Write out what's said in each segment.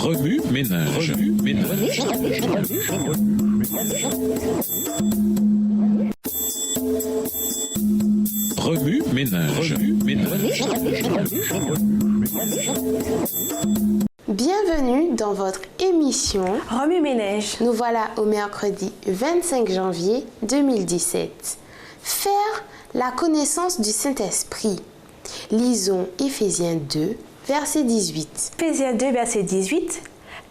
Remue ménage. Remue ménage. Bienvenue dans votre émission Remue ménage. Nous voilà au mercredi 25 janvier 2017. Faire la connaissance du Saint-Esprit. Lisons Éphésiens 2, verset 18. Éphésiens 2, verset 18.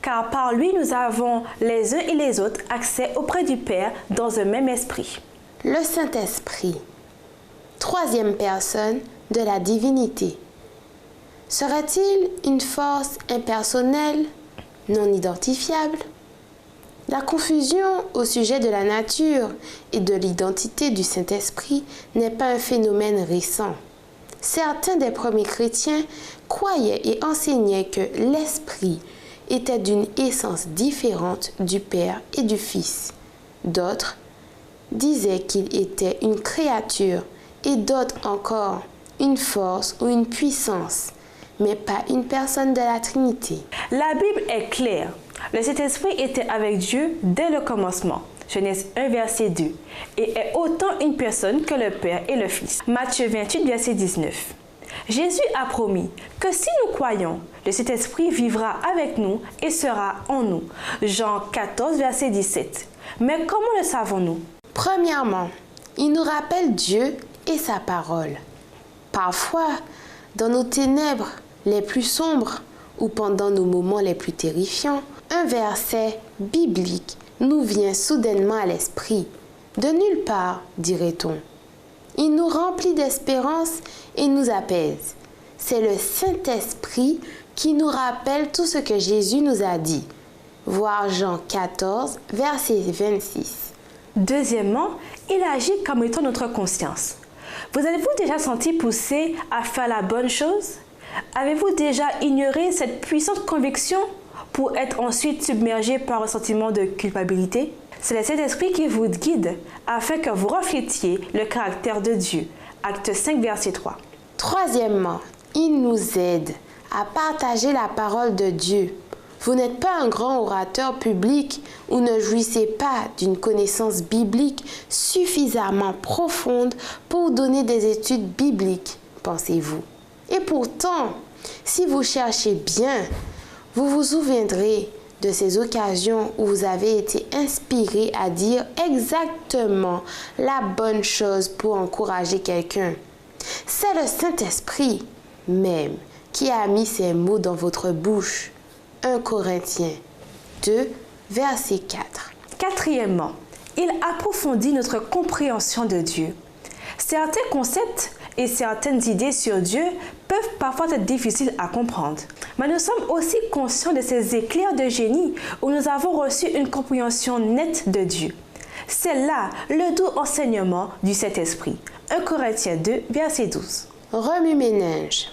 Car par lui nous avons les uns et les autres accès auprès du Père dans un même esprit. Le Saint-Esprit, troisième personne de la divinité. Serait-il une force impersonnelle, non identifiable? La confusion au sujet de la nature et de l'identité du Saint-Esprit n'est pas un phénomène récent. Certains des premiers chrétiens croyaient et enseignaient que l'Esprit était d'une essence différente du Père et du Fils. D'autres disaient qu'il était une créature et d'autres encore une force ou une puissance, mais pas une personne de la Trinité. La Bible est claire. Le Saint-Esprit était avec Dieu dès le commencement. Genèse 1, verset 2. Et est autant une personne que le Père et le Fils. Matthieu 28, verset 19. Jésus a promis que si nous croyons, le Saint-Esprit vivra avec nous et sera en nous. Jean 14, verset 17. Mais comment le savons-nous? Premièrement, il nous rappelle Dieu et sa parole. Parfois, dans nos ténèbres les plus sombres ou pendant nos moments les plus terrifiants, un verset biblique nous vient soudainement à l'esprit. De nulle part, dirait-on. Il nous remplit d'espérance et nous apaise. C'est le Saint-Esprit qui nous rappelle tout ce que Jésus nous a dit. Voir Jean 14, verset 26. Deuxièmement, il agit comme étant notre conscience. Vous avez-vous déjà senti poussé à faire la bonne chose? Avez-vous déjà ignoré cette puissante conviction pour être ensuite submergé par un sentiment de culpabilité? C'est le Saint-Esprit qui vous guide afin que vous reflétiez le caractère de Dieu. Acte 5, verset 3. Troisièmement, il nous aide à partager la parole de Dieu. Vous n'êtes pas un grand orateur public ou ne jouissez pas d'une connaissance biblique suffisamment profonde pour donner des études bibliques, pensez-vous. Et pourtant, si vous cherchez bien, vous vous souviendrez de ces occasions où vous avez été inspiré à dire exactement la bonne chose pour encourager quelqu'un. C'est le Saint-Esprit même qui a mis ces mots dans votre bouche. 1 Corinthiens 2, verset 4. Quatrièmement, il approfondit notre compréhension de Dieu. Certains concepts et certaines idées sur Dieu peuvent parfois être difficiles à comprendre. Mais nous sommes aussi conscients de ces éclairs de génie où nous avons reçu une compréhension nette de Dieu. C'est là le doux enseignement du Saint-Esprit. 1 Corinthiens 2, verset 12. Remue-ménage.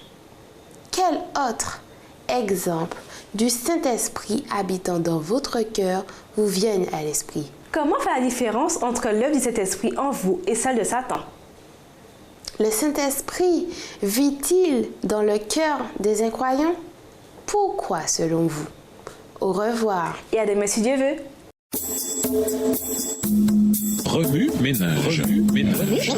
Quel autre exemple du Saint-Esprit habitant dans votre cœur vous viennent à l'esprit? Comment faire la différence entre l'œuvre du Saint-Esprit en vous et celle de Satan? Le Saint-Esprit vit-il dans le cœur des incroyants? Pourquoi selon vous? Au revoir. Et à demain si Dieu veut. Remue ménage. Remue ménage.